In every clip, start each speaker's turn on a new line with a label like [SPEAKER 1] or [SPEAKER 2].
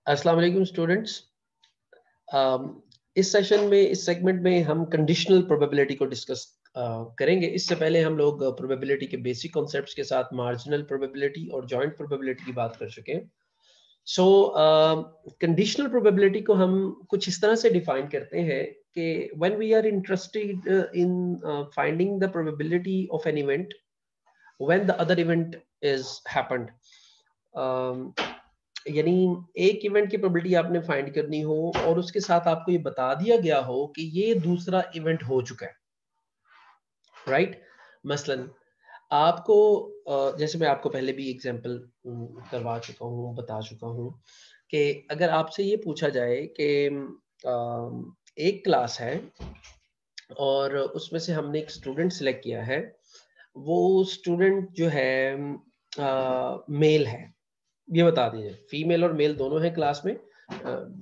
[SPEAKER 1] अस्सलाम वालेकुम स्टूडेंट्स। इस सेशन में, इस सेगमेंट में हम कंडीशनल प्रोबेबिलिटी को डिस्कस करेंगे। इससे पहले हम लोग प्रोबेबिलिटी के बेसिक कॉन्सेप्ट्स के साथ मार्जिनल प्रोबेबिलिटी और जॉइंट प्रोबेबिलिटी की बात कर चुके हैं। सो कंडीशनल प्रोबेबिलिटी को हम कुछ इस तरह से डिफाइन करते हैं कि when we are interested in finding the probability of an event when the other event is happened. यानी एक इवेंट की प्रोबेबिलिटी आपने फाइंड करनी हो और उसके साथ आपको ये बता दिया गया हो कि ये दूसरा इवेंट हो चुका है, राइट? मसलन आपको जैसे मैं आपको पहले भी एग्जांपल करवा चुका हूँ, बता चुका हूँ कि अगर आपसे ये पूछा जाए कि एक क्लास है और उसमें से हमने एक स्टूडेंट सिलेक्ट किया है, वो स्टूडेंट जो है मेल है, ये बता दीजिए। फीमेल और मेल दोनों हैं क्लास में।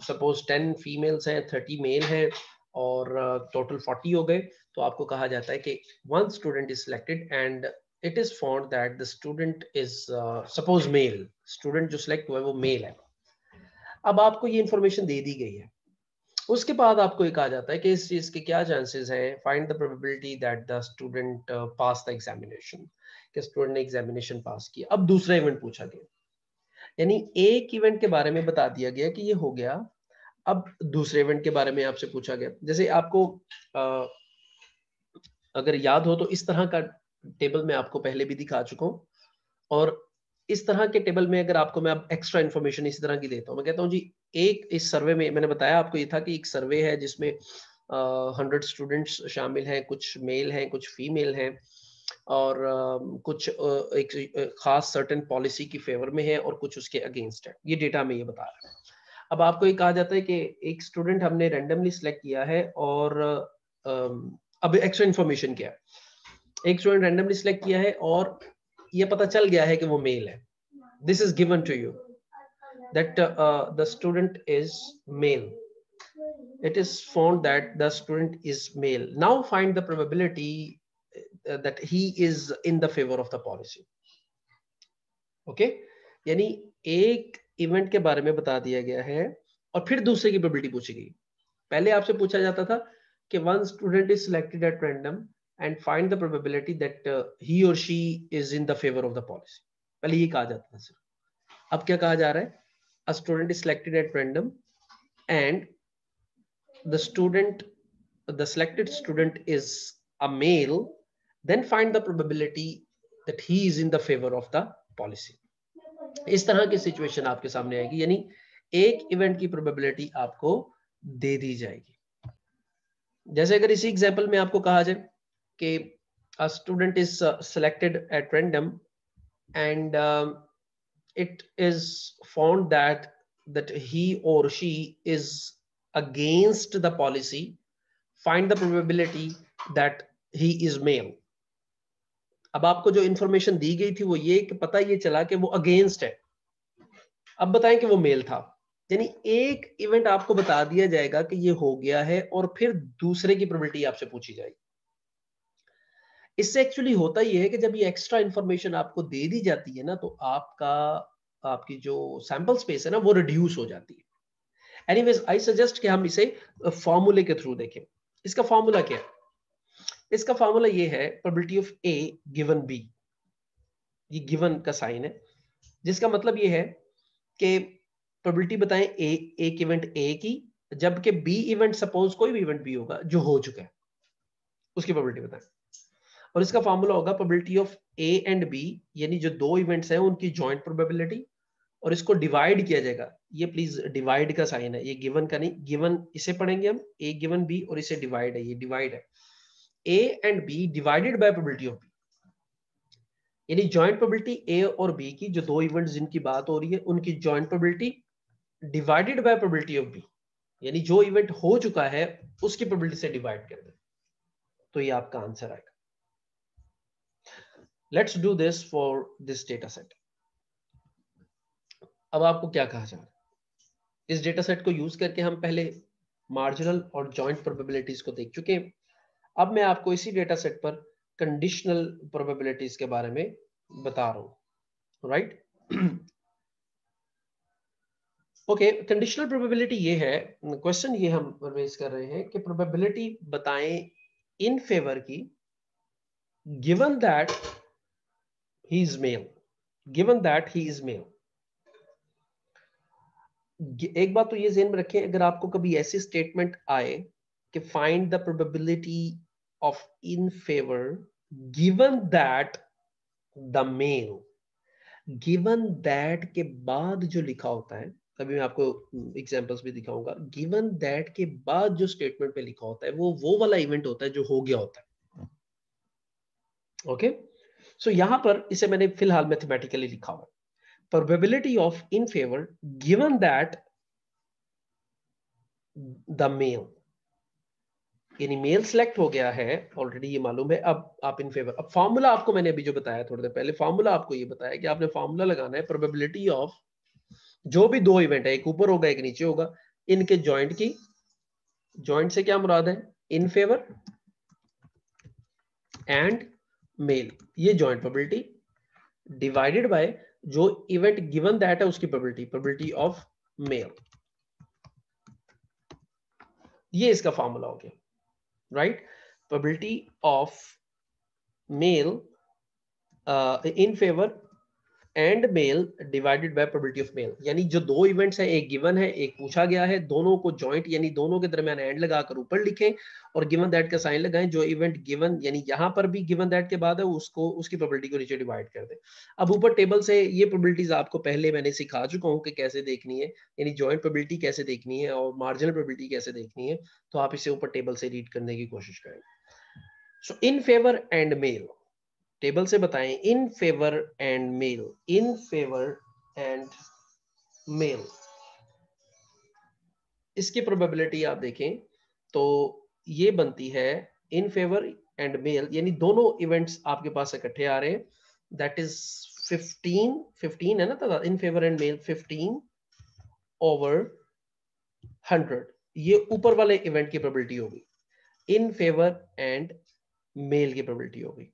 [SPEAKER 1] सपोज 10 फीमेल्स हैं, 30 मेल हैं और टोटल 40 हो गए। तो आपको कहा जाता है कि one student is selected and it is found that the student is suppose male. Student जो सिलेक्ट हुआ है वो मेल है। अब आपको ये इंफॉर्मेशन दे दी गई है। उसके बाद आपको ये कहा जाता है कि इस चीज के क्या चांसेस हैं, find the probability that the student pass the examination, कि स्टूडेंट ने एग्जामिनेशन पास किया। अब दूसरा इवेंट पूछा गया, यानी एक इवेंट के बारे में बता दिया गया कि ये हो गया। अब दूसरे इवेंट के बारे में आपसे पूछा गया। जैसे आपको अगर याद हो तो इस तरह का टेबल मैं आपको पहले भी दिखा चुका हूं, और इस तरह के टेबल में अगर आपको मैं अब एक्स्ट्रा इन्फॉर्मेशन इसी तरह की देता हूं, मैं कहता हूं जी एक इस सर्वे में मैंने बताया आपको ये था कि एक सर्वे है जिसमें 100 स्टूडेंट्स शामिल हैं, कुछ मेल हैं कुछ फीमेल हैं, और कुछ एक खास सर्टेन पॉलिसी की फेवर में है और कुछ उसके अगेंस्ट है। ये डेटा में ये बता रहा है। अब आपको ये कहा जाता है कि एक स्टूडेंट हमने रैंडमली सिलेक्ट किया है और अब एक्स्ट्रा इन्फॉर्मेशन क्या है, एक स्टूडेंट रैंडमली सिलेक्ट किया है और ये पता चल गया है कि वो मेल है। This is given to you that the student is male. It is found that the student is male. Now find the probability that he is in the favor of the policy. Okay? यानी एक event के बारे में बता दिया गया है और फिर दूसरे की प्रोबेबिलिटी पूछी गई। पहले आपसे पूछा जाता था कि one student is selected at random and find the probability that he or she is in the favour of the policy. पहले ये कहा जाता था सिर्फ। अब क्या कहा जा रहा है? A student is selected at random and the student, the selected student is a male, then find the probability that he is in the favor of the policy. इस तरह की सिचुएशन आपके सामने आएगी, यानी एक इवेंट की प्रोबेबिलिटी आपको दे दी जाएगी। जैसे अगर इसी एग्जांपल में आपको कहा जाए कि a student is selected at random and it is found that he or she is against the policy, find the probability that he is male. अब आपको जो इंफॉर्मेशन दी गई थी वो ये कि पता ये चला कि वो अगेंस्ट है। अब बताएं कि वो मेल था। यानी एक इवेंट आपको बता दिया जाएगा कि ये हो गया है और फिर दूसरे की प्रोबेबिलिटी आपसे पूछी जाएगी। इससे एक्चुअली होता ये है कि जब ये एक्स्ट्रा इंफॉर्मेशन आपको दे दी जाती है ना, तो आपकी जो सैंपल स्पेस है ना वो रिड्यूस हो जाती है। एनीवेज आई सजेस्ट कि हम इसे फॉर्मूले के थ्रू देखें। इसका फॉर्मूला क्या है? इसका फॉर्मूला ये है probability of A given B. ये गिवन का साइन है, जिसका मतलब ये है कि प्रोबेबिलिटी बताएं ए, एक इवेंट ए की, जबकि बी इवेंट, सपोज कोई भी इवेंट बी होगा जो हो चुका है, उसकी प्रोबेबिलिटी बताएं। और इसका फॉर्मूला होगा probability of A and B, यानी जो दो इवेंट्स हैं उनकी जॉइंट प्रोबेबिलिटी, और इसको डिवाइड किया जाएगा। ये प्लीज डिवाइड का साइन है, ये गिवन का नहीं। गिवन इसे पढ़ेंगे हम, ए गिवन बी, और इसे डिवाइड है, ये डिवाइड है। A and B divided by probability of B, यानी जॉइंट प्रोबेबिलिटी ए और बी की, जो दो इवेंट्स जिनकी बात हो रही है उनकी joint probability divided by probability of B, यानी जो इवेंट हो चुका है उसकी प्रोबेबिलिटी से डिवाइड कर दें, तो ये आपका आंसर आएगा। Let's do this for this data set. अब आपको क्या कहा जा रहा है? इस डेटा सेट को यूज करके हम पहले मार्जिनल और जॉइंट प्रोबेबिलिटीज को देख चुके हैं। अब मैं आपको इसी डेटा सेट पर कंडीशनल प्रोबेबिलिटीज के बारे में बता रहा हूं, राइट? ओके, कंडीशनल प्रोबेबिलिटी ये है, क्वेश्चन ये हम रेज कर रहे हैं कि प्रोबेबिलिटी बताएं इन फेवर की, given that he is male, given that he is male. एक बात तो ये ज़हन में रखें, अगर आपको कभी ऐसी स्टेटमेंट आए कि find the probability of in favour given that the male, given that के बाद जो लिखा होता है, कभी मैं आपको एग्जांपल्स भी दिखाऊंगा, गिवन दैट के बाद जो स्टेटमेंट पे लिखा होता है वो वाला इवेंट होता है जो हो गया होता है। ओके, सो यहां पर इसे मैंने फिलहाल मैथमेटिकली लिखा हुआ है, probability of in favour given that the male, यानी मेल सेलेक्ट हो गया है ऑलरेडी, ये मालूम है। अब आप इन फेवर, अब फॉर्मूला आपको मैंने अभी जो बताया थोड़ी देर पहले, फॉर्मूला आपको ये बताया कि आपने फॉर्मूला लगाना है प्रोबेबिलिटी ऑफ जो भी दो इवेंट है, एक ऊपर होगा एक नीचे होगा, इनके जॉइंट की, जॉइंट से क्या मुराद है, इन फेवर एंड मेल, ये जॉइंट प्रोबेबिलिटी डिवाइडेड बाय जो इवेंट गिवन दैट है उसकी प्रोबेबिलिटी, प्रोबेबिलिटी ऑफ मेल, ये इसका फॉर्मूला हो गया, right. Probability of male in favour and male divided by probability of male, यानी जो दो इवेंट्स हैं, एक गिवन है एक पूछा गया है, दोनों को जॉइंट यानी दोनों के दरमियान एंड लगाकर ऊपर लिखें और गिवन दैट का साइन लगाएं, जो इवेंट गिवन यानी यहां पर भी गिवन दैट के बाद है उसको, उसकी प्रोबेबिलिटी को नीचे डिवाइड कर दें। अब ऊपर टेबल से ये प्रोबेबिलिटीज आपको पहले मैंने सिखा चुका हूं कि कैसे देखनी है, यानी जॉइंट प्रोबेबिलिटी कैसे देखनी है और मार्जिनल प्रोबेबिलिटी कैसे देखनी है, तो आप इसे ऊपर टेबल से रीड करने की कोशिश करें। So in favour and male, table से बताएं in favour and male, in favour and male, इसकी प्रोबेबिलिटी आप देखें तो ये बनती है इन फेवर एंड मेल, यानी दोनों इवेंट्स आपके पास इकट्ठे आ रहे हैं, दैट इज 15 है ना, तो in favour and male 15 over 100, ये ऊपर वाले इवेंट की प्रोबेबिलिटी होगी, इन फेवर एंड मेल की प्रोबेबिलिटी होगी।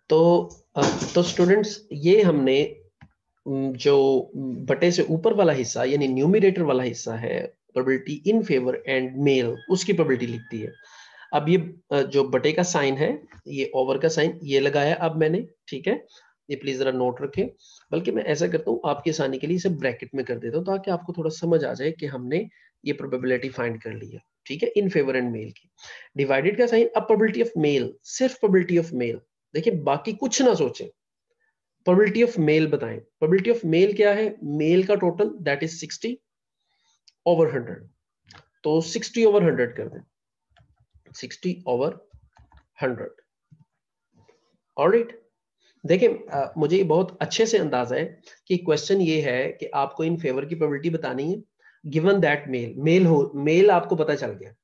[SPEAKER 1] तो स्टूडेंट्स, ये हमने जो बटे से ऊपर वाला हिस्सा यानी न्यूमरेटर वाला हिस्सा है, probability in favour and male, उसकी प्रोबेबिलिटी लिखती है। अब ये जो बटे का साइन है, ये ओवर का साइन ये लगाया अब मैंने, ठीक है, ये प्लीज जरा नोट रखें, बल्कि मैं ऐसा करता हूँ आपकी आसानी के लिए इसे ब्रैकेट में कर देता हूँ ताकि आपको थोड़ा समझ आ जाए कि हमने ये प्रोबेबिलिटी फाइंड कर ली है, ठीक है, इन फेवर एंड मेल की। डिवाइडेड का साइन, अब प्रोबेबिलिटी ऑफ मेल, सिर्फ प्रोबेबिलिटी ऑफ मेल, देखिए बाकी कुछ ना सोचें, प्रोबेबिलिटी ऑफ मेल बताएं। प्रोबेबिलिटी ऑफ मेल क्या है, मेल का टोटल दैट इज 60 ओवर 100, तो 60 ओवर 100 कर दें, 60 ओवर 100, ऑलराइट। देखिए मुझे बहुत अच्छे से अंदाजा है कि क्वेश्चन ये है कि आपको इन फेवर की प्रोबेबिलिटी बतानी है, गिवन दैट मेल, मेल हो, मेल आपको पता चल गया,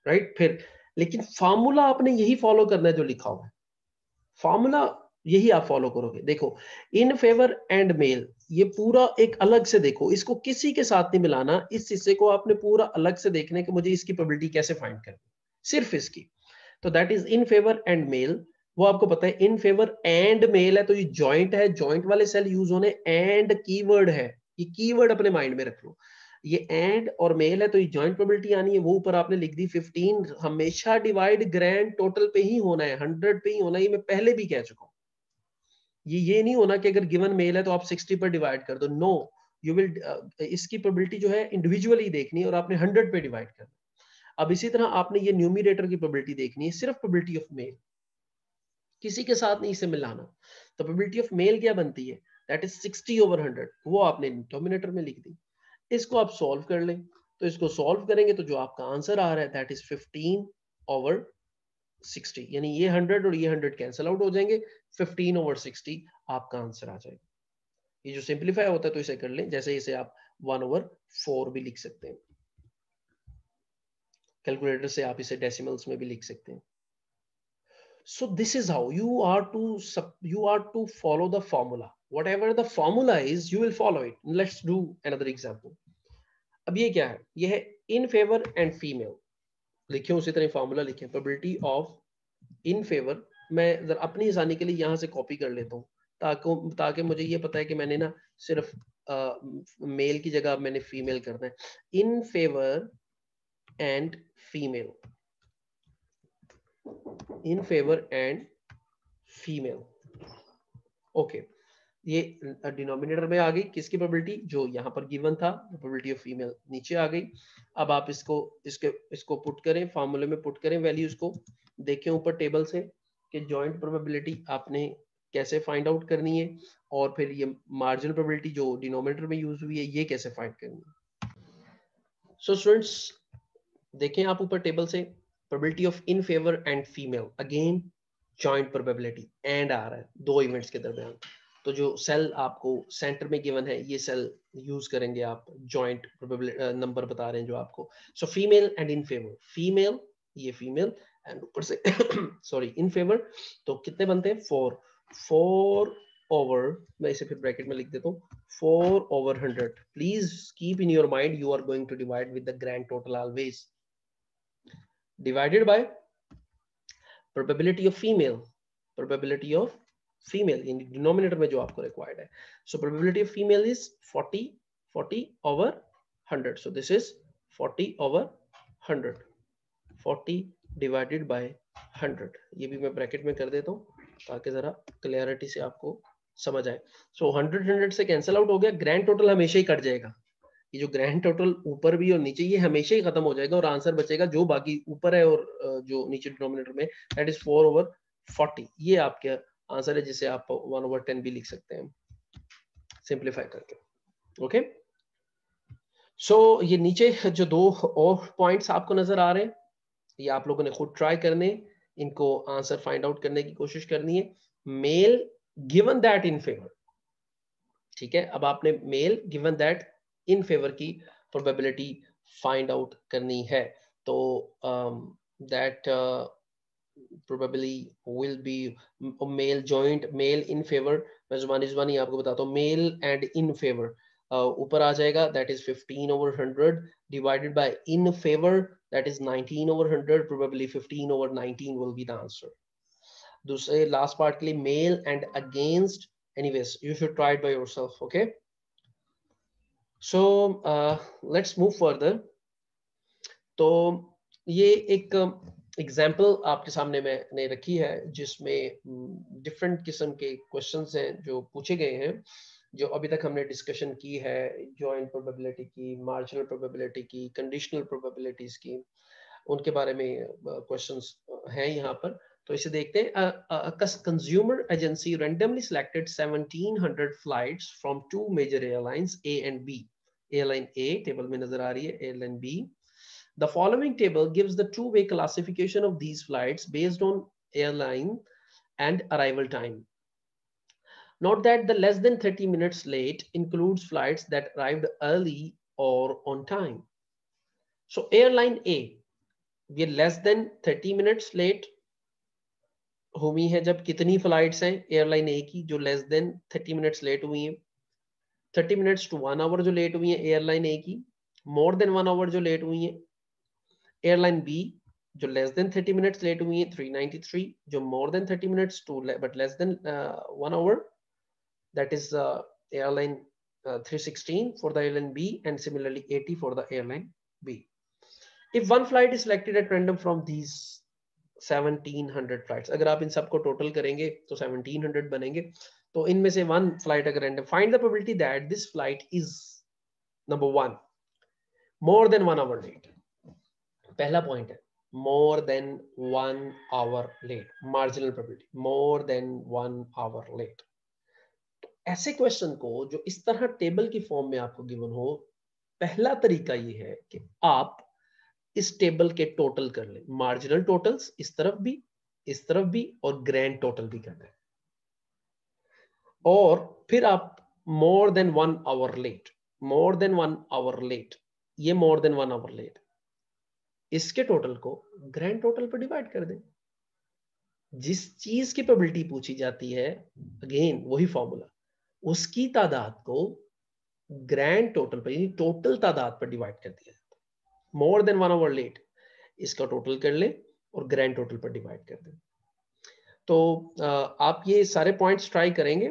[SPEAKER 1] राइट। फिर लेकिन फॉर्मूला आपने यही फॉलो करना है जो लिखा हुआ है, फॉर्मूला यही आप फॉलो करोगे। देखो इन फेवर एंड मेल, ये पूरा एक अलग से देखो, इसको किसी के साथ नहीं मिलाना, इस हिस्से को आपने पूरा अलग से देखने कि मुझे इसकी प्रोबेबिलिटी कैसे फाइंड करनी, सिर्फ इसकी। तो that is in favour and male, वो आपको पता है इन फेवर एंड मेल है तो ये जॉइंट है, जॉइंट वाले सेल यूज होने, एंड कीवर्ड है, ये कीवर्ड अपने माइंड में रख लो, ये एंड और मेल है तो ये जॉइंट प्रोबेबिलिटी आनी है, वो ऊपर आपने लिख दी 15, हमेशा डिवाइड ग्रैंड टोटल पे ही होना है, 100 पे ही होना है, ये मैं पहले भी कह चुका हूं। ये नहीं होना कि अगर गिवन मेल है तो आप 60 पर डिवाइड कर दो, नो, यू विल, इसकी प्रोबेबिलिटी जो है इंडिविजुअली देखनी है और आपने 100 पे डिवाइड करना। अब इसी तरह आपने ये न्यूमरेटर की प्रोबेबिलिटी देखनी है, सिर्फ प्रोबेबिलिटी ऑफ मेल, किसी के साथ नहीं इसे मिलाना। तो प्रोबेबिलिटी ऑफ मेल क्या बनती है, दैट इज 60 ओवर 100, वो आपने डिनोमिनेटर में लिख दी। इसको आप सॉल्व कर लें, तो इसको सॉल्व करेंगे तो जो आपका आंसर आ रहा है दैट इज 15 ओवर 60, यानी ये 100 और ये 100 कैंसिल आउट हो जाएंगे, 15 ओवर 60 आपका आंसर आ जाएगा। ये जो सिंपलीफाई होता है तो इसे कर लें, जैसे इसे आप 1 ओवर 4 भी लिख सकते हैं, कैलकुलेटर से आप इसे डेसिमल्स में भी लिख सकते हैं। So this is how you are to follow the formula. Whatever the formula is, you will follow it. Let's do another example. अब ये क्या है, ये है in favor and female, लिखे उसी तरह फॉर्मूला लिखे, प्रोबेबिलिटी ऑफ इन फेवर, मैं जरा अपनी आसानी के लिए यहाँ से कॉपी कर लेता हूँ ताकि मुझे ये पता है कि मैंने ना सिर्फ मेल की जगह मैंने फीमेल करना है, इन favour and female, in favour and female. Okay, ये डिनोमिनेटर में आ गई किसकी प्रोबेबिलिटी, जो यहाँ पर गिवन था, प्रोबेबिलिटी ऑफ फीमेल नीचे आ गई। अब आप इसको पुट करें, फार्मूले में पुट करें वैल्यूज को, देखें ऊपर टेबल से कि जॉइंट प्रोबेबिलिटी आपने कैसे फाइंड आउट करनी है, और फिर ये मार्जिनल प्रोबेबिलिटी जो डिनोमिनेटर में यूज हुई है ये कैसे फाइंड करनी है। सो स्टूडेंट्स देखें आप ऊपर टेबल से, probability of in favour and female, again joint probability, and आ रहा है दो इवेंट्स के दरमियान, तो जो सेल आपको सेंटर में गिवन है ये सेल यूज करेंगे आप, जॉइंट प्रोबेबिलिटी नंबर बता रहे हैं जो आपको। So female and in favour, female ये फीमेल एंड ऊपर से सॉरी इन फेवर, तो कितने बनते हैं 4, 4 ओवर, मैं इसे फिर ब्रैकेट में लिख देता हूँ, 4 over 100। Please keep in your mind you are going to divide with the grand total always, divided by probability of female, probability of female in denominator में जो आपको required है। So probability of female is 40 over 100, so this is 40 over 100, 40 divided by 100, ये भी मैं bracket में कर देता हूँ ताकि जरा क्लियरिटी से आपको समझ आए। So 100 से कैंसिल आउट हो गया, ग्रैंड टोटल हमेशा ही कट जाएगा, ये जो ग्रैंड टोटल ऊपर भी और नीचे ये हमेशा ही खत्म हो जाएगा, और आंसर बचेगा जो बाकी ऊपर है और जो नीचे डिनोमिनेटर में, दैट इज 4 over 40, ये आपके आंसर है, जिसे आप 1 over 10 भी लिख सकते हैं सिंप्लीफाई करके। ओके, सो ये नीचे जो दो और पॉइंट्स आपको नजर आ रहे हैं, ये आप लोगों ने खुद ट्राई करने, इनको आंसर फाइंड आउट करने की कोशिश करनी है। Male given that in favour, ठीक है, अब आपने male given that in favour की प्रोबेबिलिटी फाइंड आउट करनी है, तो that probably will be male joint, male in favor, मैं जुबानी आपको बताता हूँ, male and in favor ऊपर आ जाएगा, that is 15 over 100 divided by in favor, that is 19 over 100, probably 15 over 19 will be the answer। दूसरे लास्ट पार्ट के लिए male and against, anyways you should try it by yourself, okay। So let's move further। तो ये एक example आपके सामने मैंने रखी है जिसमें डिफरेंट किस्म के क्वेश्चंस हैं जो पूछे गए हैं, जो अभी तक हमने डिस्कशन की है, जॉइंट प्रोबेबिलिटी की, मार्जिनल प्रोबेबिलिटी की, कंडीशनल प्रोबेबिलिटीज की, उनके बारे में क्वेश्चंस हैं यहाँ पर। तो इसे देखते हैं। Consumer agency randomly selected 1700 flights from two major airlines A and B। Airline A table में नजर आ रही है, airline B। The following table gives the two-way classification of these flights based on airline and arrival time. Note that the less than 30 minutes late includes flights that arrived early or on time. So airline A, ये less than 30 minutes late हुई है जब कितनी flights हैं airline A की जो less than 30 minutes late हुई हैं, 30 minutes to 1 hour जो लेट हुई है एयरलाइन A की, more than 1 hour जो लेट हुई है एयरलाइन B, जो लेस देन 30 मिनट्स लेट हुई है 393, जो more than 30 minutes to but less than 1 hour, that is airline 316 for the airline B and similarly 80 for the airline B। If one flight is selected at random from these 1700 flights, अगर आप इन सबको total करेंगे तो 1700 बनेंगे, तो इनमें से one flight अगर random, find the probability that this flight is number 1 more than 1 hour late. पहला पॉइंट है more than 1 hour late, marginal probability more than 1 hour late. ऐसे क्वेश्चन को जो इस तरह टेबल की फॉर्म में आपको गिवन हो, पहला तरीका ये है कि आप इस टेबल के टोटल कर लें, मार्जिनल टोटल्स इस तरफ भी और ग्रैंड टोटल भी करना है, और फिर आप more than 1 hour late, more than 1 hour late, ये मोर देन 1 आवर लेट, इसके टोटल को ग्रैंड टोटल पर डिवाइड कर दें। जिस चीज की प्रोबेबिलिटी पूछी जाती है, अगेन वही फॉर्मूला, उसकी तादाद को ग्रैंड टोटल पर यानी टोटल तादाद पर डिवाइड कर दिया जाता है। मोर देन 1 आवर लेट, इसका टोटल कर ले और ग्रैंड टोटल पर डिवाइड कर दें। तो आप ये सारे पॉइंट्स ट्राई करेंगे,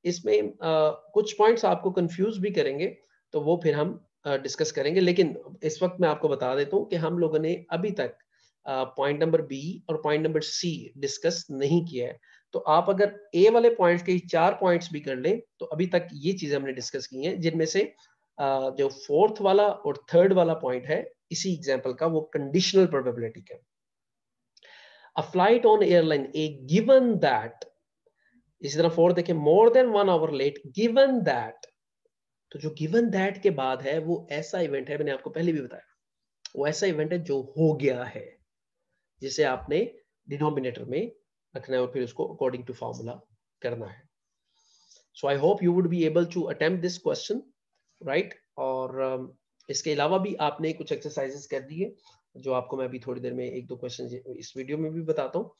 [SPEAKER 1] इसमें कुछ पॉइंट्स आपको कंफ्यूज भी करेंगे, तो वो फिर हम डिस्कस करेंगे। लेकिन इस वक्त मैं आपको बता देता हूँ कि हम लोगों ने अभी तक पॉइंट नंबर बी और पॉइंट नंबर सी डिस्कस नहीं किया है। तो आप अगर ए वाले पॉइंट्स के 4 पॉइंट्स भी कर लें, तो अभी तक ये चीजें हमने डिस्कस की हैं, जिनमें से जो फोर्थ वाला और थर्ड वाला पॉइंट है इसी एग्जाम्पल का, वो कंडीशनल प्रोबेबिलिटी का। A flight on airline A given that, इसी तरह फोर्थ देखें, more than 1 hour late given that। तो जो गिवन दैट के बाद है वो ऐसा इवेंट है, मैंने आपको पहले भी बताया, वो ऐसा इवेंट है जो हो गया है, जिसे आपने डिनोमिनेटर में रखना है और फिर उसको अकॉर्डिंग टू फॉर्मूला करना है। So I hope you would be able to attempt this question, right. और इसके अलावा भी आपने कुछ एक्सरसाइजेस कर दिए, जो आपको मैं अभी थोड़ी देर में एक दो क्वेश्चन इस वीडियो में भी बताता हूँ।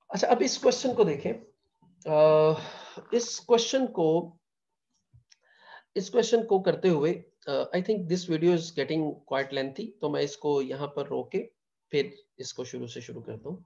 [SPEAKER 1] अच्छा, अब इस क्वेश्चन को देखें। इस क्वेश्चन को करते हुए I think this video is getting quite lengthy, तो मैं इसको यहाँ पर रोके फिर इसको शुरू से शुरू करता हूँ।